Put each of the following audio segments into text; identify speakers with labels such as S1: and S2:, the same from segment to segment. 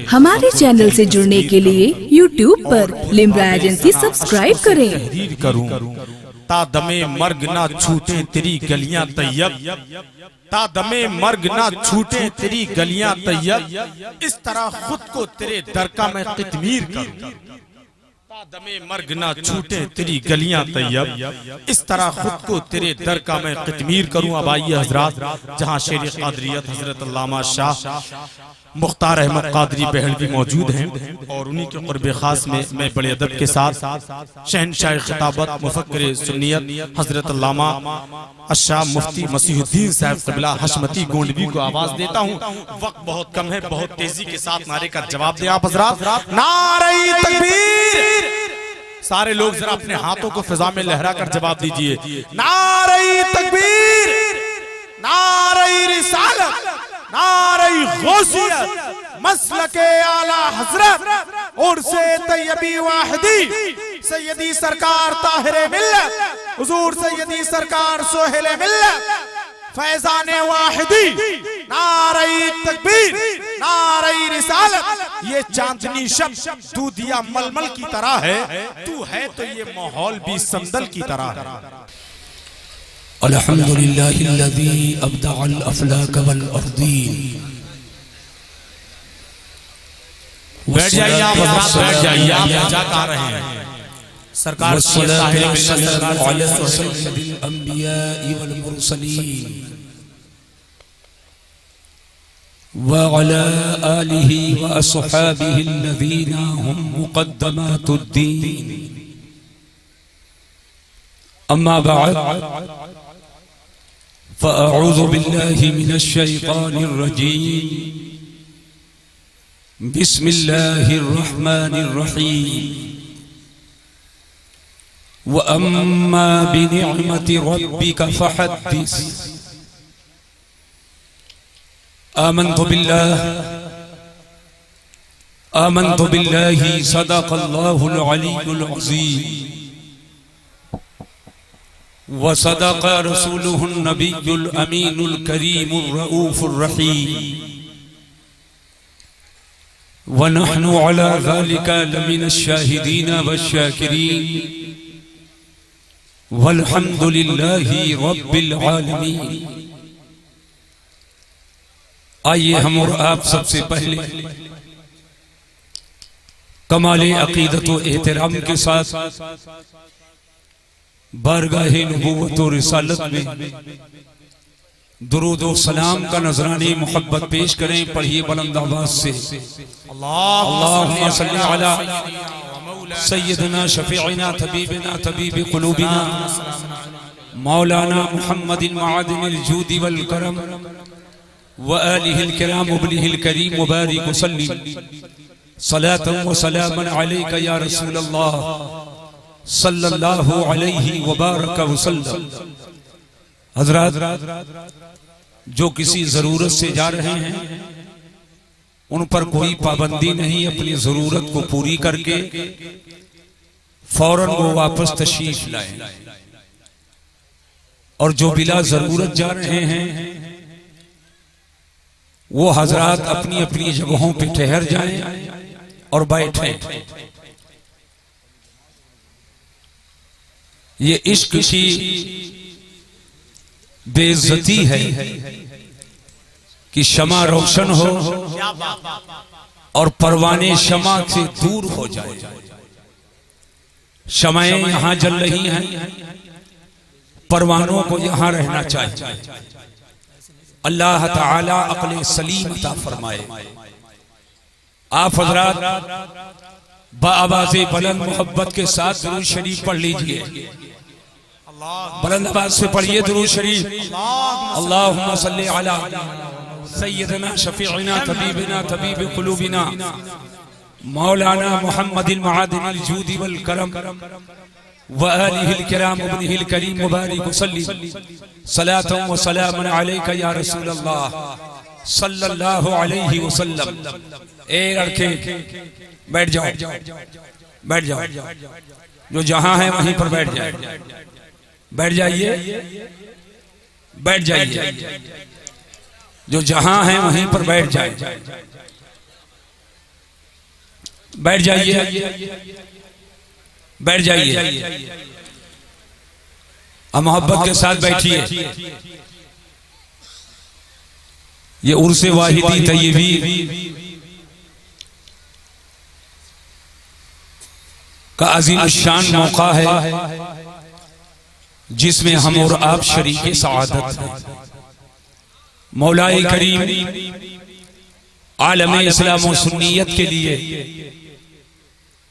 S1: हमारे चैनल से जुड़ने के लिए YouTube पर लिम्रा एजेंसी सब्सक्राइब करें।
S2: तहरीर करूं ता दमे मर्ग ना छूटे तेरी गलियां तैयब, ता दमे मर्ग ना छूटे तेरी गलियां तैयब, इस तरह खुद को तेरे दर का मैं कितमीर करूं। ता दमे मर्ग ना छूटे तेरी गलियां तैयब, इस तरह खुद को तेरे दर का मैं कितमीर करूं। अब आइए हजरात, जहां शेर कादरियत हजरत अल्लामा शाह मुख्तार अहमद कादरी बहलवी मौजूद हैं और उन्हीं के क़ुर्ब खास में मैं बड़े अदब के साथ शहनशाह खिताबत मुफक्किर सुन्नियत हजरत अल्लामा अशाह मुफ्ती मसीहुद्दीन साहब क़िबला हशमती गोंडवी को आवाज देता हूँ। वक्त बहुत कम है, बहुत तेजी के साथ नारे का जवाब दें आप हजरात। नारे तकबीर! सारे लोग जरा अपने हाथों को फिजा में लहरा कर जवाब दीजिए। नारे तकबीर, नारे रिसालत, नारे गौसियत, मसलके आला हजरत और से तैयबी वाहिदी, सैयदी सरकार ताहिरे मिल्लत, हुजूर सैयदी सरकार सोहेले मिल्लत, फैजाने वाहिदी। नारे तकबीर, नारे रिसालत। ये चांदनी शब दूधिया मलमल की तरह है, तू है तो ये माहौल भी संदल की तरह है।
S3: अल्हम्दुलिल्लाहिल्लज़ी अब्दअल अफ़लाक वल अर्दीन।
S2: बैठ जाइए आप हज़रात, बैठ जाइए आप, क्या कह रहे हैं सरकार।
S3: व अला आलिहि व अस्हाबिहिल्लज़ीना हुम मुक़द्दमातुद्दीन। अम्मा बअद फ़अऊज़ु बिल्लाहि मिनश शैतानिर रजीम। बिस्मिल्लाहिर रहमानिर रहीम। व अम्मा बिनिअमति रब्बिका फ़हद्दिस। आमन्तु बिल्लाहि सदक़ल्लाहुल अलीयुल अज़ीम व सदक़ रसूलुहुन नबियुल अमीनुल करीमुर रऊफ़ुर रहीम व नहनु अला ज़ालिका लमिनश शाहिदीन वश्शाकिरीन वल्हम्दुलिल्लाहि रब्बिल आलमीन। आइए हम और आप सबसे पहले कमाले अकीदत व एहतराम के साथ बारगाहे नबूवत और रिसालत में दुरूद और सलाम का नजराने मोहब्बत पेश करें। पढ़िए बुलंद आवाज से अल्लाहुम्मा सल्ली अला सय्यदना शफीअना तबीबना तबीब कुलूबिना मौलाना मुहम्मदिन मआदिनिल जूदी वल करम व आलिहिल किराम वबनिहिल करीम मुबारिक वसल्लिम सलातन व सलामन अलैका या रसूल अल्लाह सल्लल्लाहु अलैहि व बारक वसल्लम। हजरात, जो किसी जरूरत से जा रहे हैं उन पर कोई पाबंदी नहीं, अपनी जरूरत को पूरी करके फौरन वो वापस तशरीफ लाएं। और जो बिला जरूरत जा रहे हैं वो हजरात अपनी अपनी जगहों पे ठहर जाएं और बैठें। ये इश्क की बेइज्जती है कि शमा रोशन हो और परवाने शमा से दूर हो जाए। शमाएं यहां जल रही हैं, परवानों को यहां रहना चाहिए। अल्लाह ताला अक्ल सलीम अता फरमाए। आप हजरात बाआवाज़े बुलंद मोहब्बत के साथ दुरूद शरीफ पढ़ लीजिए। बुलंद आवाज से पढ़िए दुरूद शरीफ। अल्लाहुम्मा सल्ली अला सय्यदना शफीअना तबीबना तबीब कुलूबिना मौलाना मुहम्मदिन मआदिनिल जूदी वल करम व आलिहिल किराम वबनिहिल करीम मुबारिक वसल्लिम सलातन व सलामन अलैका या रसूल अल्लाह सल्लल्लाहु अलैहि वसल्लम। ए लड़के बैठ जाओ, बैठ जाओ, जो जहां है वहीं पर बैठ जाए। बैठ जाइए, बैठ जाइए, जो जहां है वहीं पर बैठ जाए। बैठ जाइए, बैठ जाइए, अब मोहब्बत के साथ बैठिए। ये उर्स वाहिदी तय्यबी का अजीम शान मौका है जिसमें हम और आप शरीक सआदत हैं। मौलाए करीम आलम इस्लाम और सुन्नियत के लिए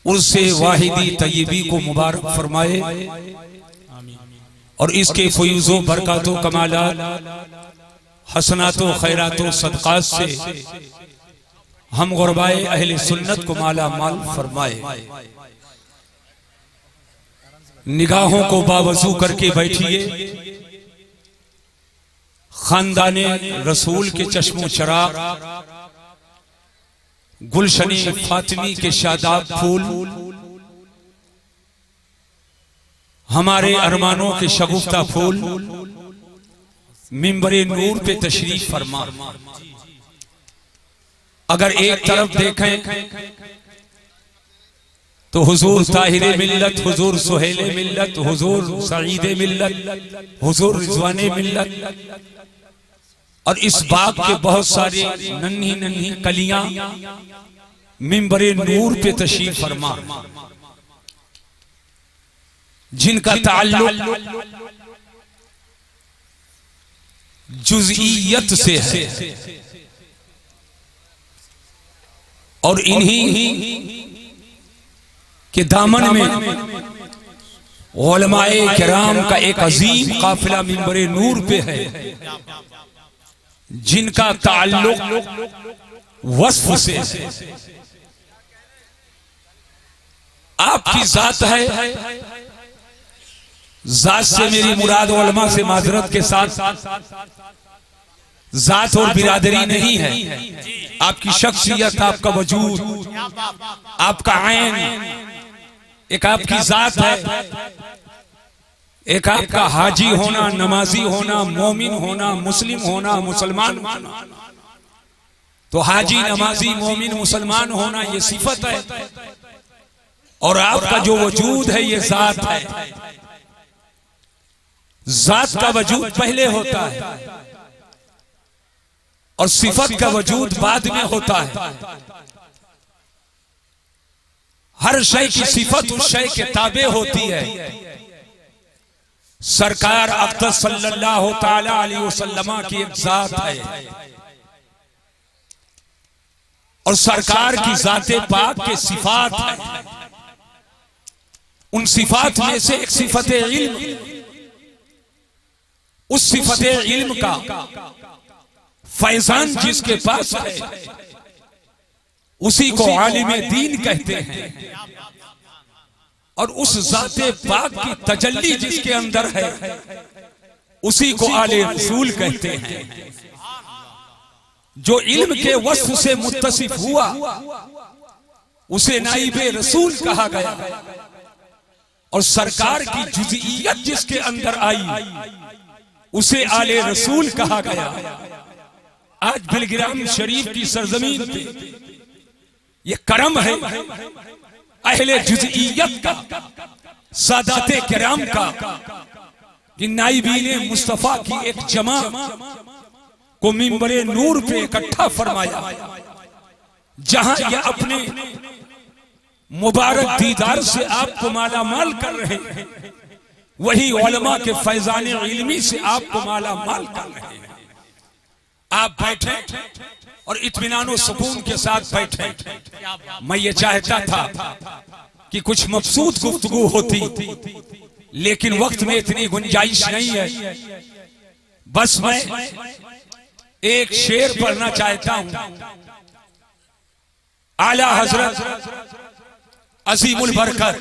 S3: उर्स वाहिदी तय्यबी को मुबारक फरमाए और इसके फयूज़ो बरकातो कमालात हसनातो खैरातो सदक़ात से हम गुरबाए अहले सुन्नत को माला माल फरमाए। निगाहों को बावजू करके बैठिए। खानदाने रसूल के चश्मो चराग, गुलशनी फातिमी के शादाब फूल, हमारे अरमानों के शगुफ्ता फूल मिंबरे नूर पे तशरीफ फरमा। अगर एक तरफ देखें तो हुजूर ताहिरे मिल्लत, हुजूर सुहेले मिल्लत, हुजूर सईदे मिल्लत, हुजूर रिजवाने मिल्लत, और इस बाग के बहुत सारे नन्ही नन्ही कलियां मिंबरे नूर पे तशरीफ फरमा, जिनका ताल्लुक जुज़इयत से है और इन्हीं के दामन में उलमाए किराम का एक अजीम काफिला मिंबरे नूर पे है, जिनका ताल्लुक वस्फ से है। आपकी जात है, जात से मेरी मुराद उलमा से माजरत के साथ जात और बिरादरी नहीं है। आपकी शख्सियत, आपका वजूद, आपका आइन, एक आपकी जात है, एक आपका हाजी होना, नमाजी होना, मोमिन होना, मुस्लिम होना, मुसलमान होना। तो हाजी, नमाजी, मोमिन, मुसलमान होना ये सिफत है और आपका जो वजूद है ये जात है। जात का वजूद पहले होता है और सिफत का वजूद बाद में होता है। हर शय की सिफत उस शय के ताबे होती है। सरकार अक़दस सल्लल्लाहु ताला अलैहि वसल्लम की एक जात है और सरकार की जाते पाक के सिफात है। उन सिफात में से एक सिफत इल्म, उस सिफत इल्म का फैजान जिसके पास है उसी को आलिम दीन कहते हैं और उस जाते पाक की तजल्ली जिसके अंदर है उसी को आले रसूल कहते हैं। जो इल्म के वस्फ से मुत्तसिफ हुआ उसे नाइबे रसूल कहा गया और सरकार की जुज़इयत जिसके अंदर आई उसे आले रसूल कहा गया। आज बिलगिराम शरीफ की सरजमीन पे ये करम है अहले जुज़इयत का, सादाते किराम का, कि नाइबीने मुस्तफा की एक जमा को मिंबरे नूर पे इकट्ठा फरमाया, जहां ये अपने मुबारक दीदार से आपको माला माल कर रहे हैं, वही उलमा के फैजाने इल्मी से आपको माला माल कर रहे हैं। आप बैठे और इत्मीनान सुकून के साथ बैठे। मैं ये चाहता था कि कुछ मबसूत गुफ्तगू होती, लेकिन वक्त में इतनी गुंजाइश नहीं है। बस मैं एक शेर पढ़ना चाहता हूं। आला हजरत अजीमुल बरकत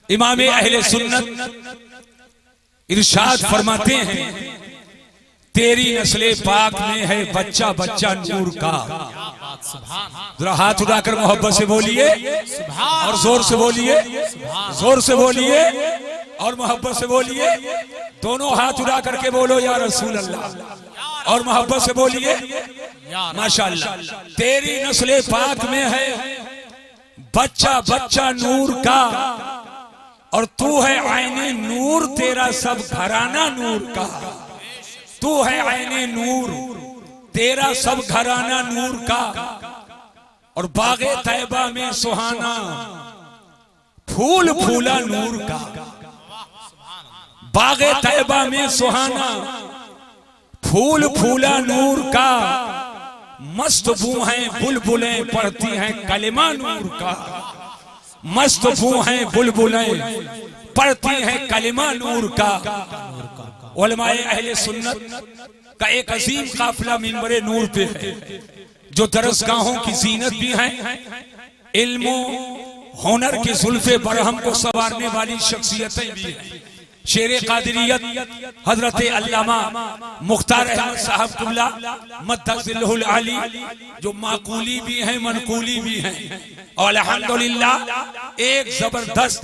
S3: इमाम अहले सुन्नत इरशाद फरमाते हैं, तेरी नस्ले पाक में है बच्चा बच्चा नूर का। जरा हाथ उठाकर मोहब्बत से बोलिए और जोर से बोलिए, जोर से बोलिए और मोहब्बत से बोलिए। दोनों हाथ उठा करके बोलो या रसूल अल्लाह, और मोहब्बत से बोलिए माशाअल्लाह। तेरी नस्ले पाक में है बच्चा बच्चा नूर का, और तू है आईने नूर, तेरा सब घराना नूर का। तू है आईने नूर, तेरा सब घराना नूर का। और बागे तैबा में सुहाना, फूल फूला नूर का। बागे तैबा में सुहाना, फूल फूला नूर का। मस्त बू हैं बुलबुलें पढ़ती हैं कलिमा नूर का। मस्त बू हैं बुलबुलें पढ़ती हैं कलिमा नूर का। उलमाए अहले सुन्नत का एक अजीम काफिला मिंबरे नूर पे है, जो दरसगाहों की जीनत भी हैं, इल्मो हुनर के जुल्फे बरहम को संवारने वाली शख्सियतें भी हैं। शेरे कादिरियत हजरत अल्लामा मुख्तार अहमद साहब कुल्ला मद्दज़िल्लुल आली, जो माकूली भी हैं मनकूली भी हैं, और अल्हम्दुलिल्लाह एक जबरदस्त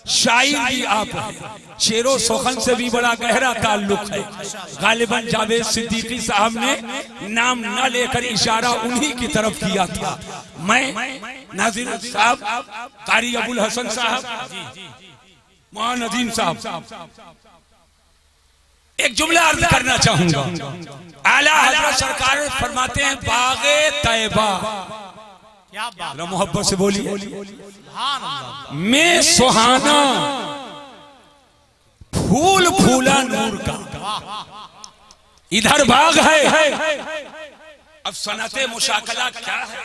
S3: शायर भी आप हैं। शेरो सुखन से भी बड़ा गहरा ताल्लुक है। गालिबन जावेद सिद्दीकी साहब ने नाम न लेकर इशारा उन्हीं की तरफ किया था। मैं नाज़िर साहब, कारी अबुल हसन साहब, मौलाना नदीम साहब, एक जुमला अर्ज करना चाहूंगा। आला हज़रत सरकार फरमाते हैं बागे तैबा, क्या बात, मोहब्बत से बोलिए, में सुहाना फूल फूला नूर का। इधर बाग है, अब सनते मुशाकला क्या है,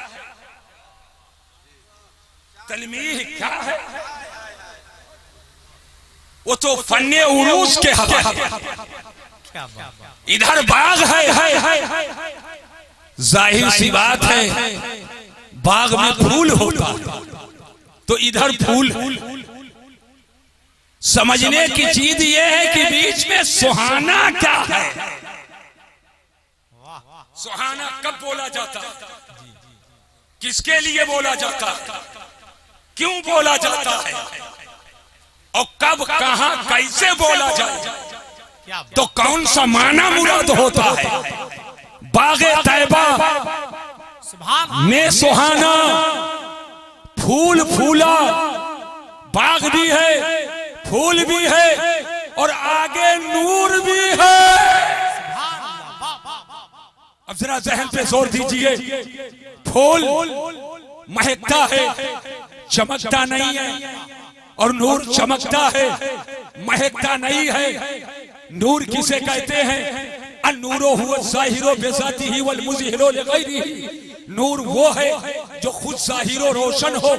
S3: तलमीह क्या है, वो तो फन्ने उरूज के हवाले। इधर बाग है, जाहिर सी बात है बाग में फूल होता, तो इधर फूल। समझने की चीज ये है कि बीच में सुहाना क्या है। सुहाना कब बोला जाता, किसके लिए बोला जाता, क्यों बोला जाता है, और कब कहां कैसे बोला जाए, तो कौन सा माना मुराद होता है। बागे तैबा में सुहाना फूल फूला, बाग भी है, फूल भी है, और आगे नूर भी है। अब जरा जहन पे जोर दीजिए, फूल महकता है, चमकता नहीं है, और नूर चमकता है, महकता नहीं है। नूर किसे कहते हैं, अन्नूरो हुवा ज़ाहिरो बिज़ातिही वल मुज़हिरो लिग़ैरिही। नूर वो है जो खुद ज़ाहिरो रोशन हो,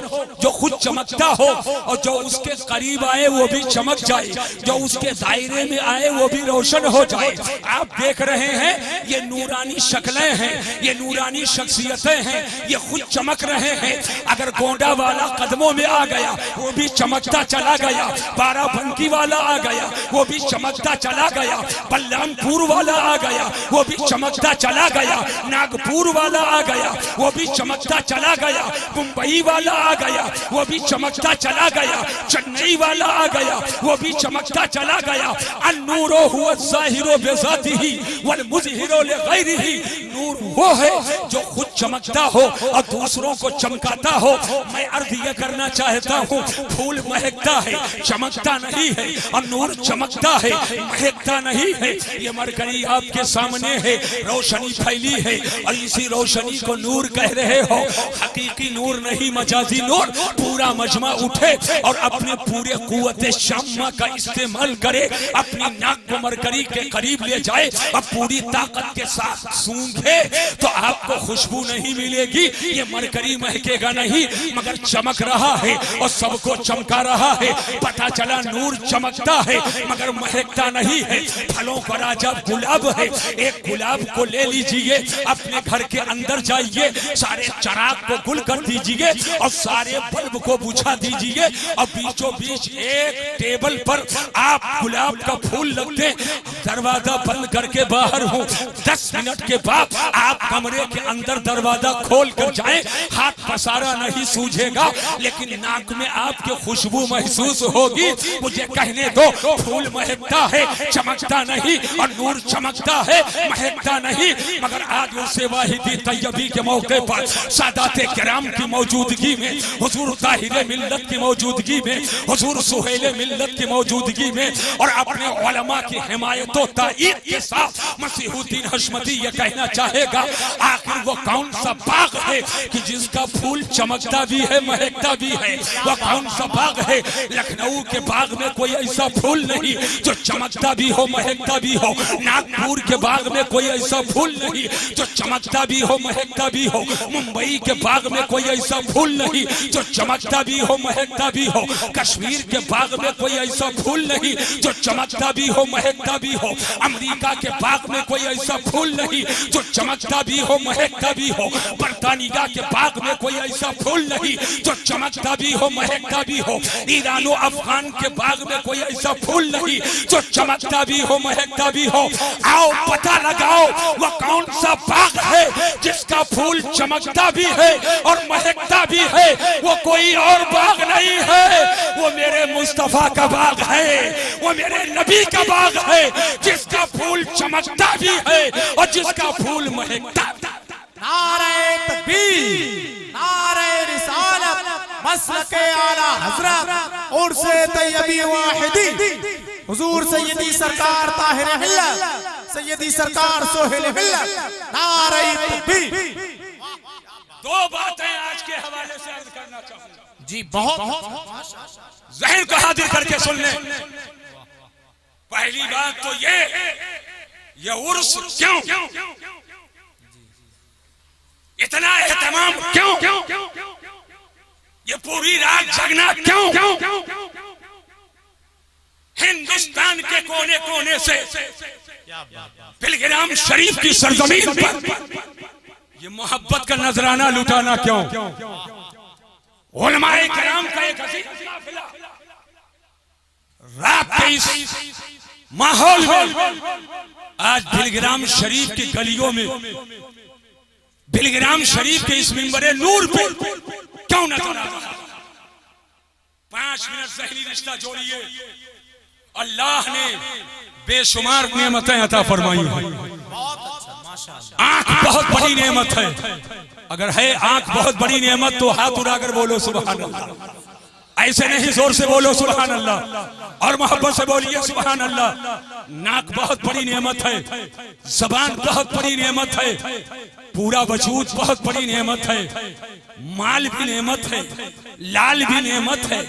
S3: जो खुद चमकता हो, और जो उसके करीब आए वो भी चमक जाए, जो उसके दायरे में आए वो भी रोशन हो जाए। आप देख रहे हैं ये नूरानी शक्लें हैं, ये नूरानी शख्सियतें हैं, ये खुद चमक रहे हैं। अगर गोंडा वाला कदमों में आ गया वो भी चमकता चला गया, बाराबंकी वाला आ गया वो भी चमकता चला गया, बलरामपुर वाला आ गया वो भी चमकता चला गया, नागपुर वाला आ गया वो भी चमकता चला गया, मुंबई वाला आ गया वो भी चमकता चला गया, चेन्नई वाला आ गया वो भी चमकता चला गया। अन्नूरो हुवा ज़ाहिरो बिज़ातिही वल मुज़हिरो लिग़ैरिही। नूर वो है जो खुद चमकता हो और दूसरों को चमकाता हो। मैं अर्ज ये करना चाहता हूँ, फूल महकता है, चमकता नहीं है, और नूर चमकता है, महकता नहीं है। ये मरकरी आपके सामने है, रोशनी फैली है, और इसी रोशनी को नूर कह रहे हो। हकीकी नूर नहीं, मजाजी नूर। पूरा मजमा उठे और अपने पूरे कुव्वते शम्मा का इस्तेमाल करे, अपनी नाक को मरकरी के करीब ले जाए और पूरी ताकत के साथ सूंघे तो आपको खुशबू नहीं मिलेगी। ये मरकरी महकेगा नहीं, मगर चमक रहा है और सबको चमका रहा है। पता चला नूर चमकता है मगर महकता नहीं है। फलों का राजा गुलाब है। एक गुलाब को ले लीजिए, अपने घर के अंदर जाइए, सारे चराग को गुल कर दीजिए और सारे बल्ब को बुझा दीजिए, और बीचों बीच एक टेबल पर आप गुलाब का फूल रख दें। दरवाजा बंद करके बाहर हो, 10 मिनट के बाद आप कमरे के अंदर दरवाजा खोल कर जाएं, हाथ पसारा नहीं सूझेगा, लेकिन नाक में आपके खुशबू महसूस होगी। मुझे कहने दो, फूल महकता है, चमकता नहीं, और नूर चमकता है, महकता नहीं, मगर आज उसे वाहिदी तैयबी के मौके पर सादाते किराम की मौजूदगी में, हुजूर ताहिरे मिल्लत की मौजूदगी में, हुजूर सुहेले मिल्लत की मौजूदगी में और अपने उलमा की हिमायत और ताईद के साथ मसीहुद्दीन हशमती ये कहना चाहेगा, आखिर वो कौन सा बाग है कि जिसका फूल चमकता भी है महकता भी है? वो कौन सा बाग है? लखनऊ के बाग में कोई ऐसा फूल नहीं जो चमकता भी हो महकता भी हो। नागपुर के बाग में कोई ऐसा फूल नहीं जो चमकता भी हो महकता भी हो। मुंबई के बाग में कोई ऐसा फूल नहीं जो चमकता भी हो महकता भी हो। कश्मीर के बाग में कोई ऐसा फूल नहीं जो चमकता भी हो महकता भी हो। अमेरिका के बाग में कोई ऐसा फूल नहीं जो चमकता भी हो महकता भी हो। बरतानिया के बाग में कोई ऐसा फूल नहीं जो चमकता भी हो महकता भी हो। ईरानो अफगान के बाग में कोई ऐसा फूल नहीं जो चमकता भी हो महकता भी हो। आओ पता लगाओ वो कौन सा बाग है जिसका फूल चमकता भी है और महकता भी है। वो कोई और बाग नहीं है, वो मेरे मुस्तफा का बाग है, वो मेरे नबी का बाग है जिसका फूल चमकता भी है और जिसका फूल महकता।
S2: नारे तकबीर, नारे रिसालत, मसलके आला हजरत और से तैयबी वाहिदी हुजूर सैयदी सरकार ताहिर मिल्लत, सैयदी सरकार सोहेल मिल्लत। नारे तकबीर।
S3: दो बातें आज के हवाले से अर्ज करना चाहूंगा
S2: जी, बहुत
S3: ज़हन को हाजिर करके सुन ले। पहली बात तो ये उर्स क्यों, इतना एहतमाम क्यों, ये पूरी रात जगना क्यों? हिंदुस्तान के कोने कोने से पिलग्राम शरीफ की सरजमीन पर ये मोहब्बत का नजराना लुटाना क्यों? उलमाए किराम का एक अजीम काफिला रात के इस माहौल में आज बिलग्राम शरीफ की गलियों में, बिलग्राम शरीफ के इस मिंबरे नूर पे क्यों नजर आ रहा? 5 मिनट ज़हनी रिश्ता जोड़िए। अल्लाह ने बेशुमार नेमतें अता फरमाई हैं। आंख बहुत बड़ी नेमत है। अगर है आंख बहुत बड़ी नेमत तो हाथ उड़ाकर बोलो सुभान अल्लाह। ऐसे नहीं, जोर से बोलो सुभान अल्लाह और मोहब्बत से बोलिए सुभान अल्लाह। नाक बहुत बड़ी नेमत है, जबान बहुत बड़ी नेमत है, पूरा वजूद बहुत बड़ी नेमत है, माल भी नेमत है, लाल भी नेमत है,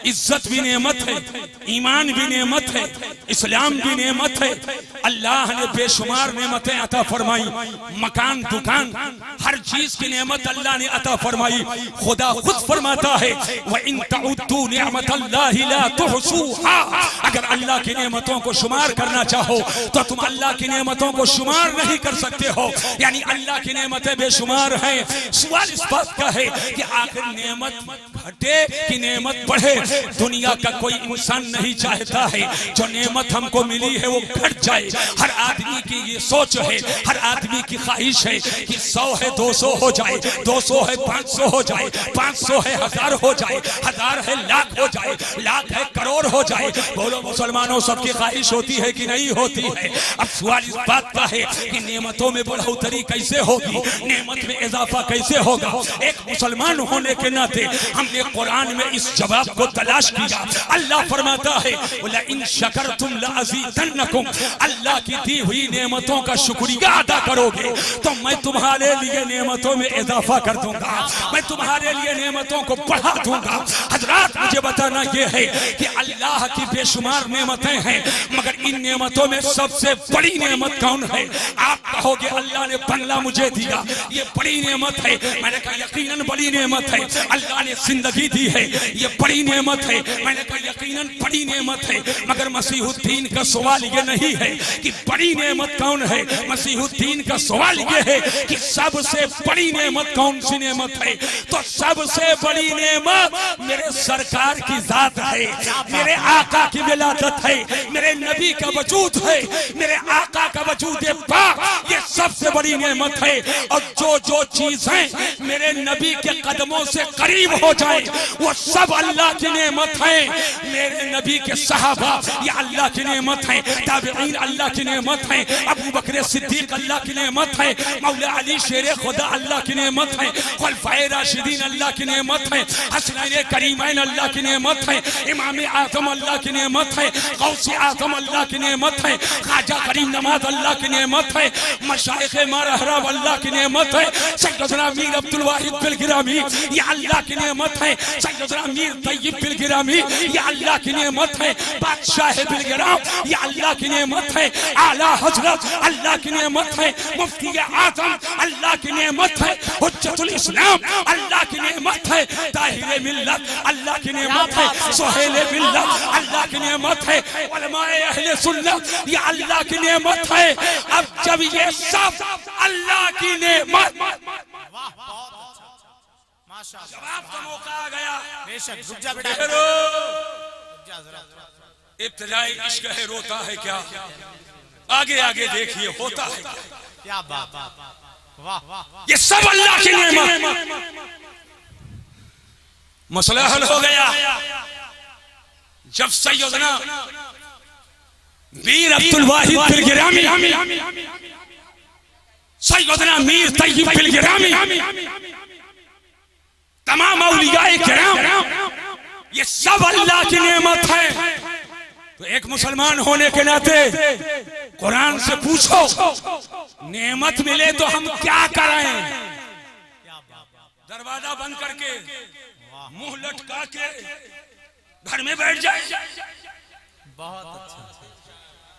S3: इज्जत भी नेमत है, ईमान भी नेमत है, इस्लाम भी नेमत है। अल्लाह ने बेशुमार नेमतें अता फरमाई। मकान दुकान हर चीज की नेमत अल्लाह ने अता फरमाई। खुदा खुद फरमाता है व इन तउद्दू निअमतल्लाहि ला तुहसूहा। अगर अल्लाह की नेमतों को शुमार करना चाहो तो तुम अल्लाह की नेमतों को शुमार नहीं कर सकते हो। यानी अल्लाह की नेमतें बेशुमार हैं। सवाल इस बात का है कि आखिर नेमत घटे कि नेमत बढ़े? दुनिया का कोई इंसान नहीं चाहता है जो नेमत हमको मिली है वो घट जाए। हर आदमी की ये सोच है, हर आदमी की ख्वाहिश है कि 100 है 200 हो जाए, 200 है 500 हो जाए, 500 है 1000 हो जाए, 1000 है लाख हो जाए, लाख है करोड़ हो जाए। बोलो मुसलमानों, सबकी ख्वाहिश होती है कि नहीं होती है? अब सवाल इस बात का है कि नेमतों में बढ़ोतरी कैसे होगी, नेमत में इजाफा कैसे होगा? एक मुसलमान होने के नाते हमने कुरान में इस जवाब को तलाश किया। अल्लाह फरमाता है ला इन शकरतुम लअज़ीदन्नकुम। अल्लाह की दी हुई नेमतों का शुक्रिया अदा करोगे तो मैं तुम्हारे लिए नेमतों में इजाफा कर दूंगा, मैं तुम्हारे लिए नेमतों को बढ़ा दूंगा। हजरात, मुझे बताना यह है कि अल्लाह की बेशुमार नेमतें हैं, मगर इन नेमतों में सबसे बड़ी नेमत कौन है? आप कहोगे अल्लाह ने बंगला मुझे दिया, ये बड़ी नेमत है। मैंने कहा यकीनन बड़ी नेमत है। अल्लाह ने जिंदगी दी है, ये बड़ी नेमत है। मैंने कहा यकीनन बड़ी नेमत है। मगर मसीहुद्दीन का सवाल ये नहीं है कि बड़ी नेमत कौन है। मसीहुद्दीन का सवाल ये है कि सबसे बड़ी नेमत कौन सी नेमत है? तो सबसे बड़ी नेमत मेरे सरकार की जात है, मेरे आका की विलादत है, मेरे नबी का वजूद है, मेरे आका का वजूद पाक। ये सबसे बड़ी नेमत है। और जो जो चीजें मेरे नबी के कदमों से करीब हो जाए वो सब अल्लाह की नेमत है। मेरे नबी के सहाबा ये अल्लाह की नेमत है, ताबईन अल्लाह की नेमत है, अबू बकर सिद्दीक अल्लाह की नेमत है, मौला अली शेर खुदा अल्लाह की नेमत है, खुलफाए राशिदीन अल्लाह की नेमत है, हसनैन करीमैन अल्लाह की नेमत है, इमाम आजम अल्लाह की नेमत है, गौसे आजम अल्लाह की नेमत है, ख्वाजा करीम नवाज अल्लाह की नेमत है, मशाइख मारहराब अल्लाह की नेमत है, सैयदना मीर अब्दुल वाहिद बिल गिरामी ये अल्लाह की नेमत है, सैयदना मीर तैयब बिल गिरामी ये अल्लाह की नेमत है, बादशाह बिल गिराम ये अल्लाह की नेमत है, आला हजरत अल्लाह की नेमत है, मुफ्ती आजम अल्लाह की नेमत है, हुज्जतुल इस्लाम अल्लाह की नेमत है, ताहिर मिल्लत अल्लाह की नेमत है, सुहेल मिल्लत अल्लाह की नेमत है, उलमाए अहले सुन्नत ये अल्लाह की नेमत है। अब जब ये सब अल्लाह की नेमत, जवाब का मौका आ गया।
S2: बेशक रुक जा बेटा,
S3: इब्तिदाई इश्क है रोता है क्या, आगे आगे देखिए होता है
S2: क्या बात, वाह वाह,
S3: ये सब अल्लाह की नेमत। मसला हल हो गया जब सैयदना मीर अब्दुल वाहिद बिल गिरामी, सैयदना मीर तैयब बिल गिरामी, तमाम औलियाए किराम ये सब अल्लाह की नेमत है। तो एक मुसलमान होने के नाते कुरान से पूछो नेमत मिले तो हम क्या करें? दरवाजा बंद करके मुंह लटका के घर में बैठ जाए,
S2: बहुत अच्छा,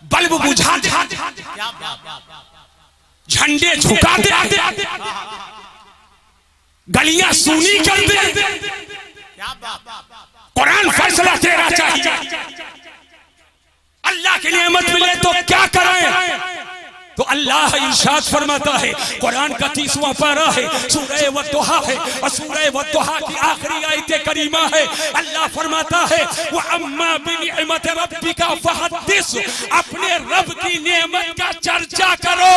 S3: बल्ब बुझा दे,
S2: क्या बात,
S3: झंडे झुका दे, गलियां सूनी कर दे,
S2: क्या बात,
S3: कुरान फैसला तेरा चाहिए। अल्लाह की नेमत मिले तो क्या करें? तो अल्लाह इरशाद फरमाता है, कुरान का 30वां पारा है, सूरह वद्दुहा है, और सूरह वद्दुहा की आखिरी आयत करीमा है। अल्लाह फरमाता है व अम्मा बिनिअमत रब्बिका फहद्दिस, अपने रब की नेमत का चर्चा करो।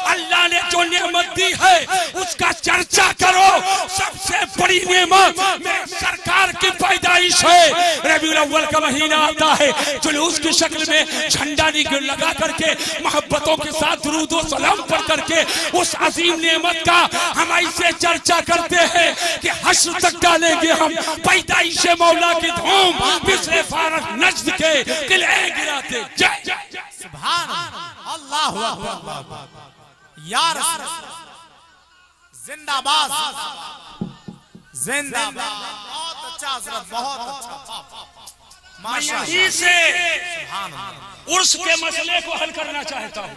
S3: अल्लाह ने जो नेमत दी है उसका चर्चा करो। सबसे बड़ी नेमत मेरे सरकार की पैदाइश है। रबीउल अव्वल का महीना आता है, जुलूस की शक्ल में झंडा लगा करके मोहब्बतों के साथ दुरूद व सलाम पढ़ करके उस अजीम नेमत का हम ऐसे चर्चा करते हैं कि हश्र तक डालेंगे हम पैदाइश मौला की धूम, मिस्र फारस नज्द के किले गिराते। जय
S2: सुभान अल्लाह अकबर, या रसूल जिंदाबाद जिंदाबाद। बहुत अच्छा हज़रत, बहुत अच्छा,
S3: यहीं से उर्स के मसले को हल करना चाहता हूँ।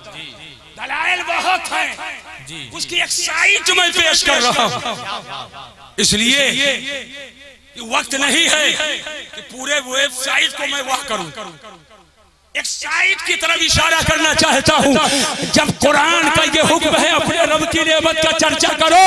S3: दलाइल बहुत हैं, उसकी एक साइट मैं पेश कर रहा हूँ, इसलिए वक्त नहीं है कि पूरे वेबसाइट को मैं वाह करूं। एक साइट की तरफ इशारा करना चाहता हूँ। जब कुरान का ये हुक्म है अपने रब की नेमत का चर्चा करो,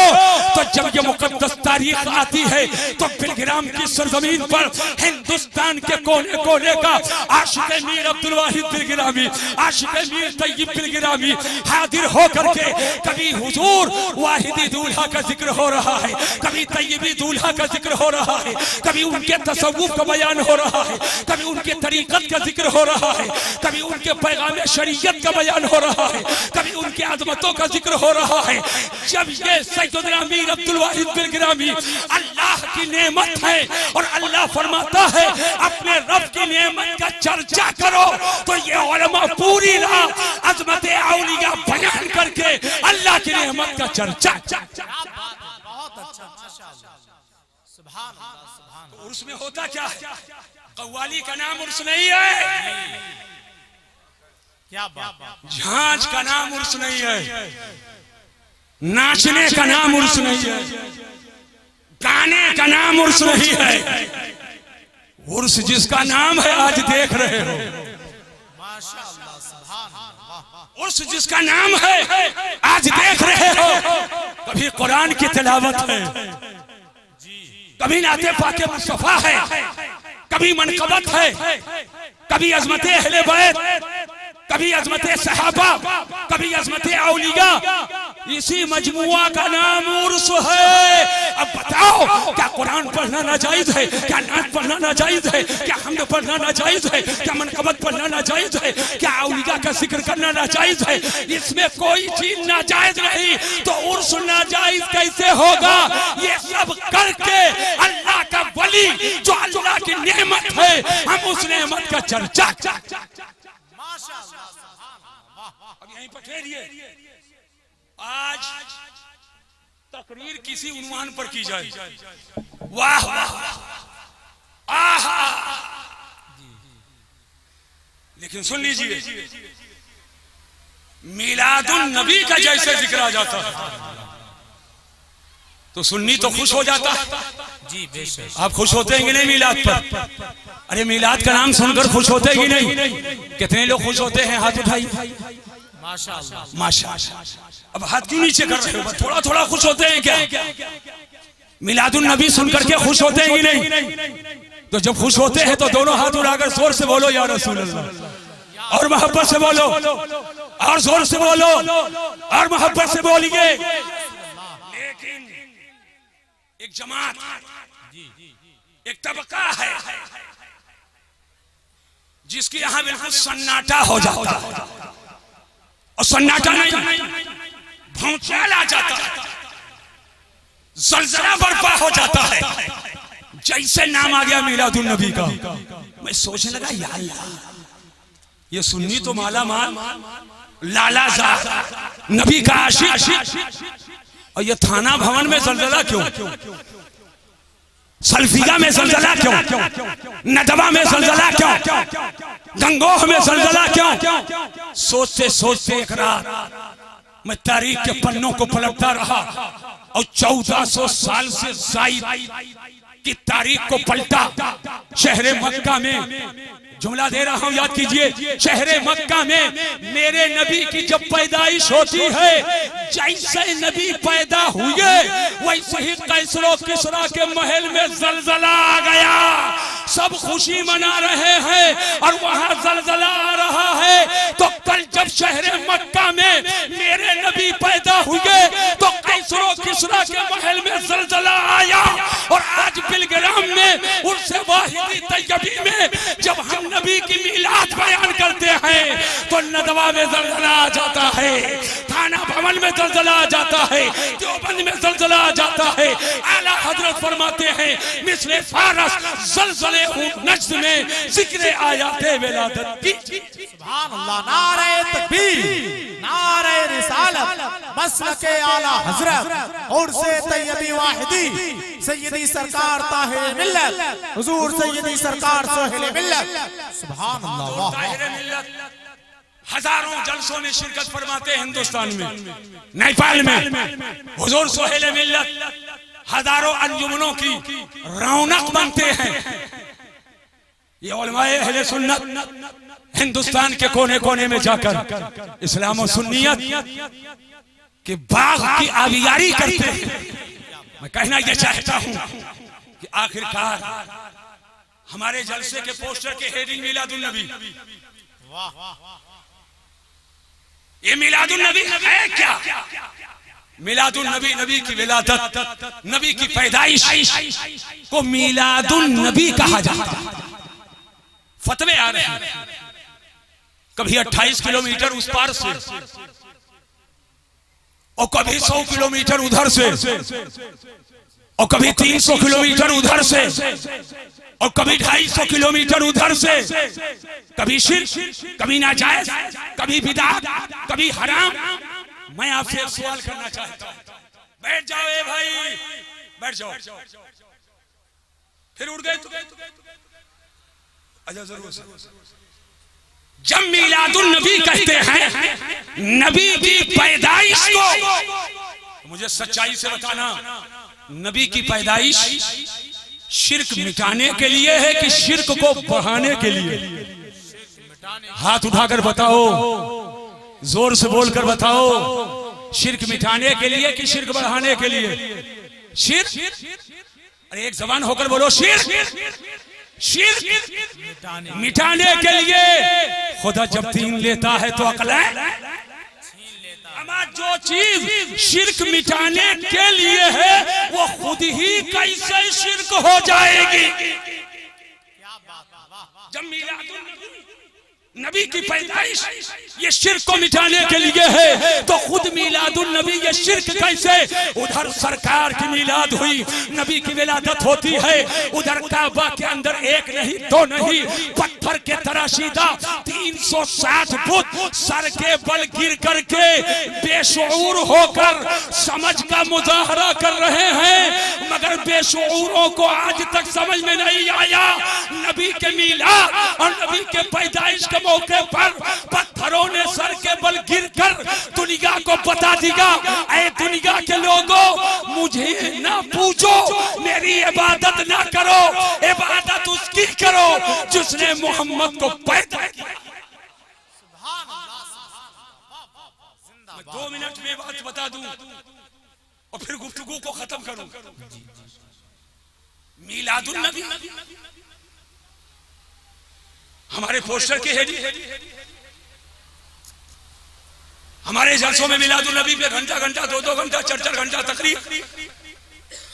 S3: तो जब ये मुकद्दस तारीख आती है तो बिलगिराम की सरजमीन पर हिंदुस्तान के कोने कोने का आशिक मीर अब्दुल वाहिद बिलगिरामी, आशिक मीर तैयब बिलगिरामी हाजिर होकर के कभी हुजूर वाहिदी दूल्हा का जिक्र हो रहा है, कभी तैयबी दूल्हा का जिक्र हो रहा है, कभी उनके तसव्वुफ का बयान हो रहा है, कभी उनके तरीकत का जिक्र हो रहा है, कभी उनके पैगाम शरीयत का बयान हो रहा है, कभी उनकी अजमतों का जिक्र हो रहा है। जब ये सैयदना मीर अब्दुल वाहिद बिल गिरामी अल्लाह की नेमत है और अल्लाह फरमाता है अपने रब की नेमत का चर्चा करो, तो ये उलमा पूरी रात अजमत औलिया बयान करके अल्लाह की नेमत का चर्चा।
S2: बहुत अच्छा, माशाअल्लाह, सुभान अल्लाह, सुभान अल्लाह।
S3: उर्स में होता क्या है? कव्वाली का नाम उर्स नहीं है,
S2: क्या बात,
S3: झांझ का नाम उर्स नहीं है, नाचने का नाम उर्स नहीं है, गाने का नाम उर्स नहीं है। उर्स जिसका नाम है आज देख रहे हो,
S2: माशाअल्लाह, सुभान अल्लाह।
S3: उर्स जिसका नाम है आज देख रहे हो। कभी कुरान की तिलावत है, कभी नाते पाके मुस्तफा है, कभी मनकबत है, कभी अजमत अहले बैत, कभी अजमत सहाबा, कभी अजमत औलिया, इसी मजमुआ का नाम उर्स है। अब बताओ, क्या कुरान पढ़ना नाजायज है? क्या नात पढ़ना नाजायज है? क्या हमद पढ़ना नाजायज है? क्या मनकबत पढ़ना नाजायज है? क्या औलिया का जिक्र करना नाजायज है? इसमें कोई चीज नाजायज नहीं, तो उर्स नाजायज कैसे होगा? ये सब करके अल्लाह का वली जो अल्लाह की नेमत है, हम उस नेमत का चर्चा अब यहीं पर ठहरिए। आज तकरीर किसी उन्वान पर की जाए, वाह वाह आहा, लेकिन सुन लीजिए, मिलादुन नबी का जैसे जिक्र आ जाता तो सुन्नी तो खुश हो जाता। जी बेशक। आप खुश होते हैं कि नहीं मिलाद पर? अरे मिलाद का नाम सुनकर खुश होते हैं कि नहीं? कितने लोग खुश होते हैं? हाथ उठाइए। माशाअल्लाह माशाअल्लाह। अब हाथ क्यों नीचे कर रहे हो? थोड़ा थोड़ा खुश होते हैं क्या? मिलादुन नबी सुनकर के खुश होते हैं कि नहीं? तो जब खुश होते हैं तो दोनों हाथ उठाकर जोर से बोलो या रसूल अल्लाह, और मोहब्बत से बोलो, और जोर से बोलो, और मोहब्बत से बोलिए। लेकिन एक जमात, एक तबका है जिसके यहां बिल्कुल सन्नाटा हो जाता है, और सन्नाटा नहीं, भौचाल आ जाता है, जलजला बर्पा हो जाता है। जैसे नाम आ गया मिलादुन नबी का, मैं सोचने लगा या अल्लाह, ये सुन्नी तो माला माल लाला जा नबी का आशिक, और ये थाना भवन में जलजला क्यों? सल्फिया में जलजला क्यों? नदवा में जलजला क्यों? गंगोह में जलजला क्यों? सोचते सोचते एक रात मैं तारीख के पन्नों को पलटता रहा और 1400 साल से जायद की तारीख को पलटा। शहरे मक्का में, जुमला दे रहा हूं याद कीजिए, शहरे मक्का में मेरे नबी की जब पैदाइश होती है, जैसे नबी पैदा हुए वैसे ही कैसरो किसरा के महल में जलजला आ गया। सब खुशी मना रहे हैं और वहां जलजला आ रहा है। तो कल जब शहरे मक्का में मेरे नबी पैदा हुए तो कैसरो किसरा के महल में जलजला आया, और आज बिलग्राम में उनसे वाहिदी तैयबी में जब हम नबी की मिलाद बयान करते हैं तो नदवा में जलजला आ जाता है, थाना भवन में जलजला आ जाता है, देवबंद में जलजला आ जाता है। आला हजरत फरमाते हैं मिस्र फारस जलजले नज्द में जिक्र आयाते विलादत की।
S4: सुभान अल्लाह। नारे तकबीर, नारे रिसालत, मसलके आला हजरत और से तैयबी वाहिदी सैयदी सरकार ताहिर मिल्लत हुजूर सैयदी सरकार सोहेल मिल्लत। सुभान अल्लाह।
S3: ताहिर मिल्लत हजारों जलसों में शिरकत फरमाते हैं हिंदुस्तान में, नेपाल में हुजूर सोहेल मिल्लत हजारों अंजुमनों की रौनक बनते हैं। ये उलमाए अहले सुन्नत हिंदुस्तान के कोने कोने में जाकर इस्लाम और सुन्नियत के बाग की आबियारी करते हैं। मैं कहना यह चाहता हूं कि आखिरकार हमारे जलसे के पोस्टर के हेडिंग मिलादुन नबी, ये मिलादुन नबी है क्या? मिलादुन नबी, नबी की विलादत, नबी की पैदाइश को मिलादुन नबी कहा जाता है। फतवे आ रहे हैं, कभी 28 किलोमीटर उस पार से और कभी 100 किलोमीटर उधर से और कभी 300 किलोमीटर उधर से और कभी 250 किलोमीटर उधर से, कभी शिर्क, कभी नाजायज, कभी बिदअत, कभी हराम। मैं आपसे एक सवाल करना चाहता हूं, बैठ जाओ ए भाई, बैठ जाओ। फिर उड़ गए तो अच्छा जरूर। जब मिलादुन नबी कहते हैं नबी की पैदाइश को, मुझे सच्चाई से बताना, नबी की पैदाइश शिर्क मिटाने के लिए है कि शिर्क को बढ़ाने के लिए? हाथ उठाकर बताओ, जोर से बोलकर बताओ, शिर्क मिटाने के लिए कि शिर्क बढ़ाने के लिए? शिर्क, अरे एक जबान होकर बोलो, शिर्क, शिर्क मिटाने के लिए। खुदा जब दीन लेता है तो अक्ल है, जो जो चीज शिर्क मिटाने के लिए है वो खुद ही कैसे शिर्क हो जाएगी। जब नबी की पैदाइश ये शिर्क को मिटाने के लिए है तो खुद मिलादुन नबी ये शिर्क कैसे। उधर सरकार की मिलाद हुई, नबी की विलादत होती है, उधर काबा के अंदर एक नहीं दो नहीं पत्थर के तराशीदा 360 बुत सर के बल गिर करके बेशऊर होकर समझ का मुजाहरा कर रहे हैं, मगर बेशऊरों को आज तक समझ में नहीं आया नबी के मिलाद और नबी के पैदाइश के मौके पर पत्थरों ने सर के बल गिरकर दुनिया को बता दिया, ऐ दुनिया के लोगों मुझे ना पूछो, मेरी इबादत ना करो, इबादत उसकी करो जिसने मोहम्मद को पैदा किया। मैं 2 मिनट में बात बता दूं और फिर गुफ्तगू को खत्म करूं। मिलादुन नबी हमारे पोस्टर के हेडी, हमारे जलसों में मिलादुन नबी पे घंटा घंटा 2-2 घंटा 4-4 घंटा तकरीर,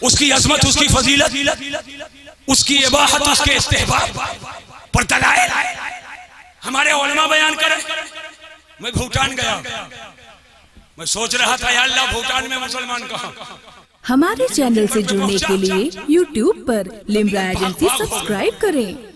S3: उसकी अजमत, उसकी फजीलत, उसकी इबाहत, उसके इस्तेहबाब पर दलाइल हमारे उलमा बयान करें। मैं भूटान गया, मैं सोच रहा था या अल्लाह भूटान में मुसलमान कहां।
S1: हमारे चैनल से जुड़ने के लिए YouTube पर लिम्रा एजेंसी सब्सक्राइब करें।